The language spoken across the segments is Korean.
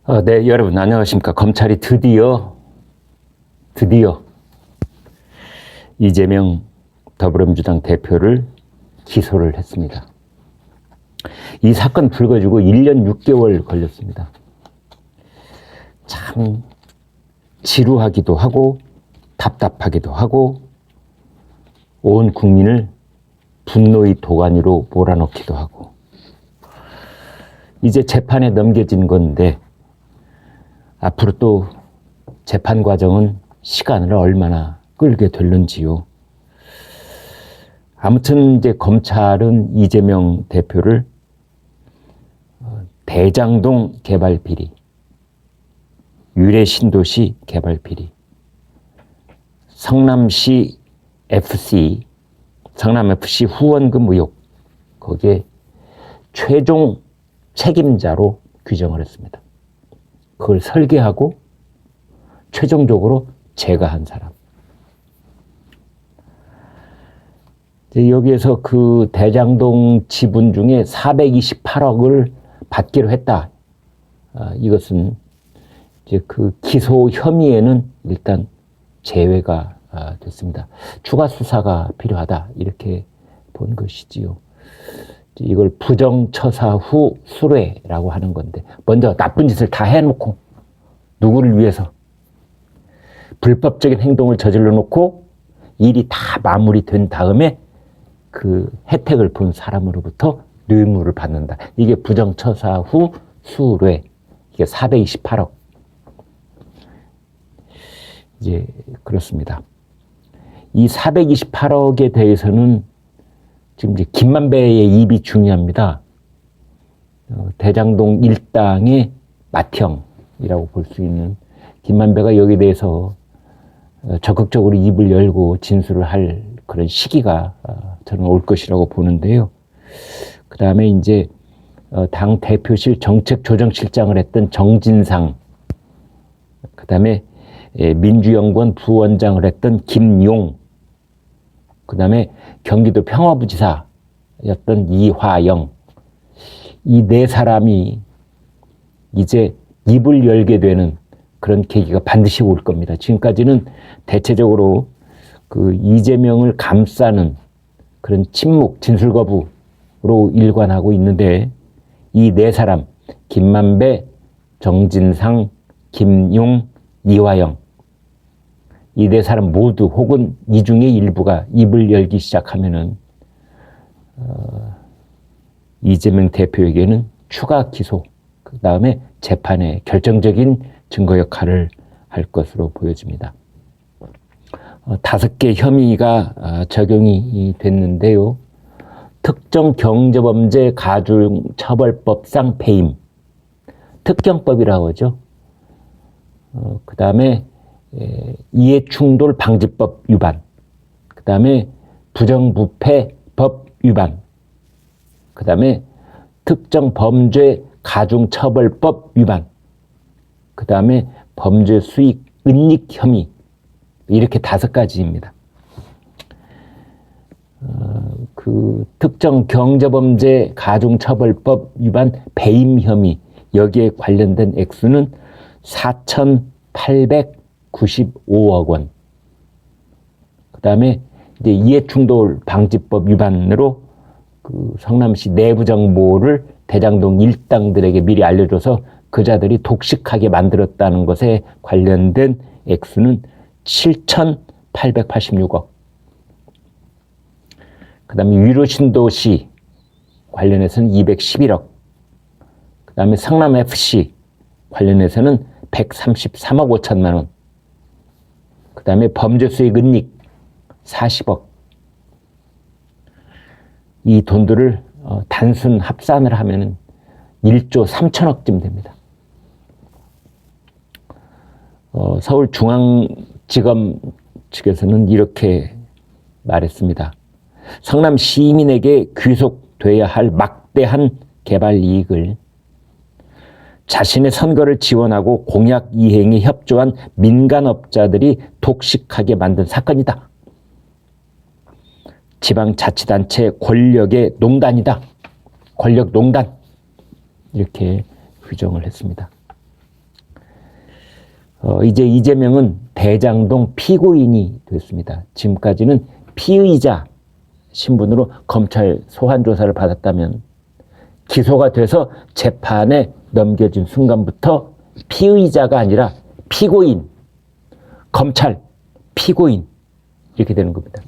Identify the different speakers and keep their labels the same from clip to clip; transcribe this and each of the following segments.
Speaker 1: 네, 여러분 안녕하십니까. 검찰이 드디어 이재명 더불어민주당 대표를 기소를 했습니다. 이 사건 불거지고 1년 6개월 걸렸습니다. 참 지루하기도 하고 답답하기도 하고 온 국민을 분노의 도가니로 몰아넣기도 하고, 이제 재판에 넘겨진 건데 앞으로 또 재판 과정은 시간을 얼마나 끌게 될는지요. 아무튼 이제 검찰은 이재명 대표를 대장동 개발 비리, 유래 신도시 개발 비리, 성남시 FC 후원금 의혹, 거기에 최종 책임자로 규정을 했습니다. 그걸 설계하고 최종적으로 제거한 사람. 여기에서 그 대장동 지분 중에 428억을 받기로 했다. 이것은 이제 그 기소 혐의에는 일단 제외가 됐습니다. 추가 수사가 필요하다, 이렇게 본 것이지요. 이걸 부정처사 후 수뢰라고 하는 건데, 먼저 나쁜 짓을 다 해놓고 누구를 위해서 불법적인 행동을 저질러 놓고 일이 다 마무리된 다음에 그 혜택을 본 사람으로부터 뇌물을 받는다. 이게 부정처사 후 수뢰. 이게 428억. 이제 그렇습니다. 이 428억에 대해서는 지금 이제 김만배의 입이 중요합니다. 대장동 일당의 맏형이라고 볼 수 있는 김만배가 여기에 대해서 적극적으로 입을 열고 진술을 할 그런 시기가 저는 올 것이라고 보는데요. 그 다음에 이제 당 대표실 정책조정실장을 했던 정진상, 그 다음에 민주연구원 부원장을 했던 김용, 그 다음에 경기도 평화부지사였던 이화영, 이 네 사람이 이제 입을 열게 되는 그런 계기가 반드시 올 겁니다. 지금까지는 대체적으로 그 이재명을 감싸는 그런 침묵, 진술 거부로 일관하고 있는데, 이 네 사람, 김만배, 정진상, 김용, 이화영, 이 네 사람 모두 혹은 이 중에 일부가 입을 열기 시작하면은 이재명 대표에게는 추가 기소, 그 다음에 재판에 결정적인 증거 역할을 할 것으로 보여집니다. 5개 혐의가 적용이 됐는데요. 특정 경제범죄 가중처벌법상 배임, 특경법이라고 하죠. 그 다음에 이해충돌 방지법 위반, 그 다음에 부정부패법 위반, 그 다음에 특정 범죄 가중처벌법 위반, 그 다음에 범죄 수익 은닉 혐의, 이렇게 5가지입니다. 그 특정 경제범죄 가중처벌법 위반 배임 혐의, 여기에 관련된 액수는 4,895억 원. 그 다음에 이제 이해충돌 방지법 위반으로 그 성남시 내부 정보를 대장동 일당들에게 미리 알려줘서 그자들이 독식하게 만들었다는 것에 관련된 액수는 7,886억. 그 다음에 유료신도시 관련해서는 211억. 그 다음에 성남FC 관련해서는 133억 5천만 원. 그 다음에 범죄수익 은닉 40억. 이 돈들을 단순 합산을 하면은 1조 3천억쯤 됩니다. 서울중앙지검 측에서는 이렇게 말했습니다. 성남 시민에게 귀속돼야 할 막대한 개발 이익을 자신의 선거를 지원하고 공약 이행에 협조한 민간업자들이 독식하게 만든 사건이다. 지방자치단체 권력의 농단이다. 권력농단. 이렇게 규정을 했습니다. 이제 이재명은 대장동 피고인이 됐습니다. 지금까지는 피의자 신분으로 검찰 소환 조사를 받았다면 기소가 돼서 재판에 넘겨진 순간부터 피의자가 아니라 피고인, 검찰, 피고인 이렇게 되는 겁니다.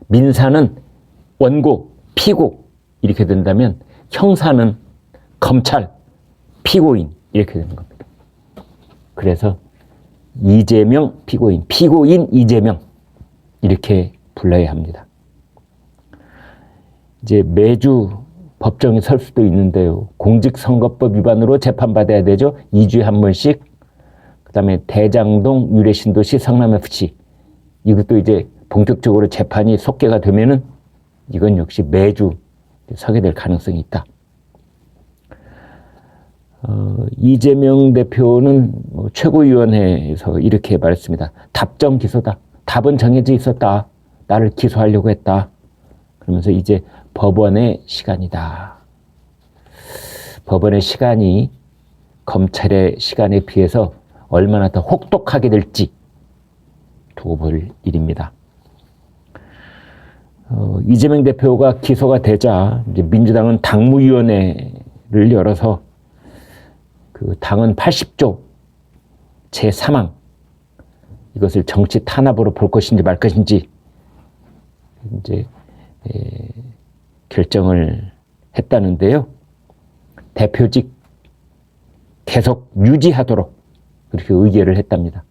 Speaker 1: 민사는 원고, 피고 이렇게 된다면 형사는 검찰, 피고인 이렇게 되는 겁니다. 그래서 이재명 피고인, 피고인 이재명 이렇게 불러야 합니다. 이제 매주 법정에 설 수도 있는데요. 공직선거법 위반으로 재판받아야 되죠. 2주에 한 번씩. 그 다음에 대장동 유래신도시 성남FC 이것도 이제 본격적으로 재판이 속개가 되면은 이건 역시 매주 서게 될 가능성이 있다. 이재명 대표는 최고위원회에서 이렇게 말했습니다. 답정 기소다. 답은 정해져 있었다. 나를 기소하려고 했다. 그러면서 이제 법원의 시간이다. 법원의 시간이 검찰의 시간에 비해서 얼마나 더 혹독하게 될지 두고 볼 일입니다. 이재명 대표가 기소가 되자 이제 민주당은 당무위원회를 열어서 그 당헌 80조 제3항 이것을 정치 탄압으로 볼 것인지 말 것인지 이제 결정을 했다는데요. 대표직 계속 유지하도록 그렇게 의결을 했답니다.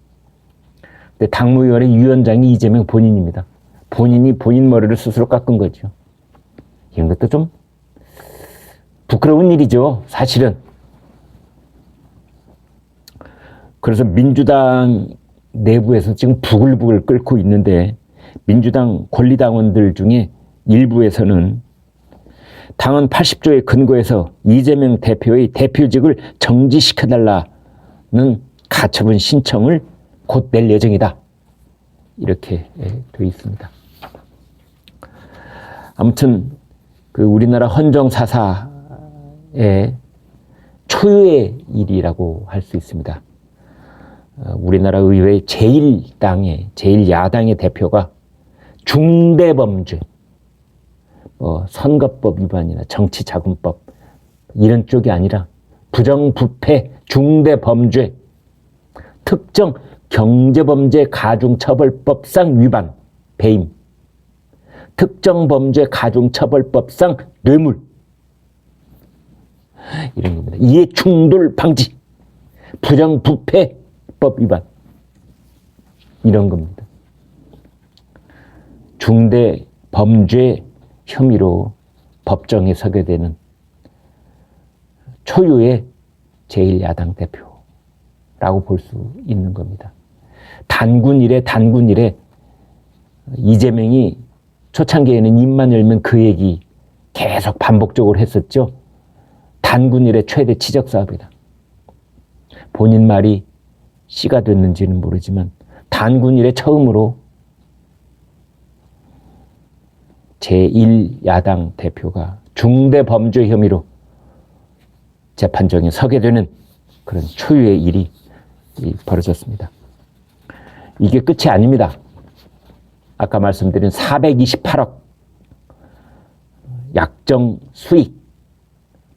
Speaker 1: 근데 당무위원회 위원장이 이재명 본인입니다. 본인이 본인 머리를 스스로 깎은 거죠. 이런 것도 좀 부끄러운 일이죠. 사실은. 그래서 민주당 내부에서 지금 부글부글 끓고 있는데 민주당 권리당원들 중에 일부에서는 당헌 80조에 근거해서 이재명 대표의 대표직을 정지시켜달라는 가처분 신청을 곧 낼 예정이다. 이렇게 되어 있습니다. 아무튼 그 우리나라 헌정사사의 초유의 일이라고 할 수 있습니다. 우리나라 의회 제1야당의 대표가 중대범죄, 선거법 위반이나 정치자금법 이런 쪽이 아니라 부정부패, 중대범죄, 특정 경제범죄 가중처벌법상 위반, 배임, 특정범죄 가중처벌법상 뇌물 이런 겁니다. 이해충돌 방지, 부정부패법 위반 이런 겁니다. 중대범죄 혐의로 법정에 서게 되는 초유의 제1야당 대표라고 볼 수 있는 겁니다. 단군 이래 이재명이 초창기에는 입만 열면 그 얘기 계속 반복적으로 했었죠. 단군 이래 최대 치적 사업이다. 본인 말이 씨가 됐는지는 모르지만 단군 이래 처음으로 제1야당 대표가 중대범죄 혐의로 재판정에 서게 되는 그런 초유의 일이 벌어졌습니다. 이게 끝이 아닙니다. 아까 말씀드린 428억 약정 수익,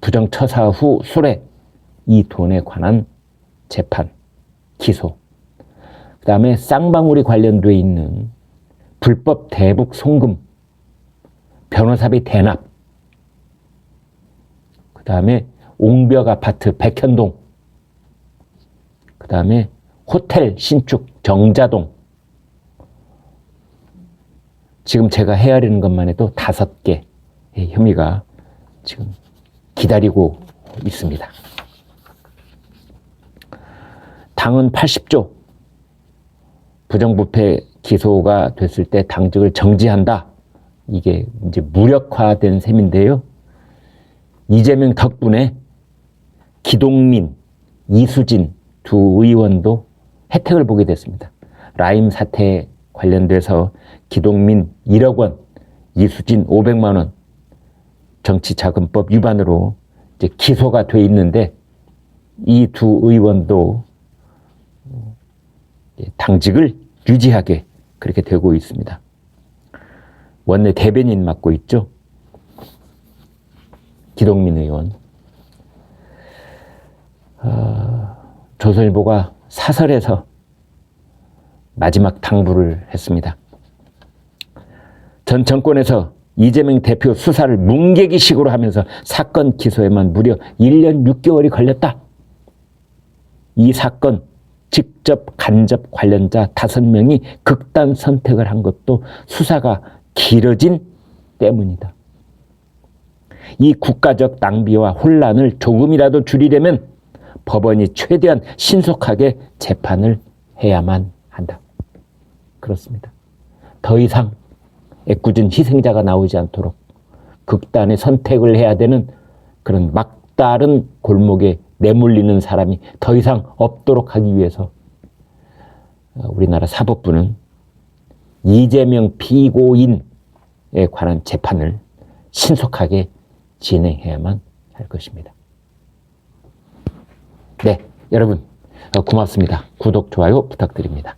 Speaker 1: 부정처사 후 수뢰 이 돈에 관한 재판, 기소, 그 다음에 쌍방울이 관련되어 있는 불법 대북 송금, 변호사비 대납, 그 다음에 옹벽 아파트 백현동, 그 다음에 호텔 신축 정자동, 지금 제가 헤아리는 것만 해도 5개의 혐의가 지금 기다리고 있습니다. 당헌 80조 부정부패 기소가 됐을 때 당직을 정지한다. 이게 이제 무력화된 셈인데요. 이재명 덕분에 기동민, 이수진 두 의원도 혜택을 보게 됐습니다. 라임 사태 관련돼서 기동민 1억 원, 이수진 500만 원 정치자금법 위반으로 이제 기소가 돼 있는데 이 두 의원도 당직을 유지하게 그렇게 되고 있습니다. 원내 대변인 맡고 있죠. 기동민 의원. 조선일보가 사설에서 마지막 당부를 했습니다. 전 정권에서 이재명 대표 수사를 뭉개기식으로 하면서 사건 기소에만 무려 1년 6개월이 걸렸다. 이 사건 직접 간접 관련자 5명이 극단 선택을 한 것도 수사가 길어진 때문이다. 이 국가적 낭비와 혼란을 조금이라도 줄이려면 법원이 최대한 신속하게 재판을 해야만 한다. 그렇습니다. 더 이상 애꿎은 희생자가 나오지 않도록 극단의 선택을 해야 되는 그런 막다른 골목에 내몰리는 사람이 더 이상 없도록 하기 위해서 우리나라 사법부는 이재명 피고인에 관한 재판을 신속하게 진행해야만 할 것입니다. 네, 여러분 고맙습니다. 구독, 좋아요 부탁드립니다.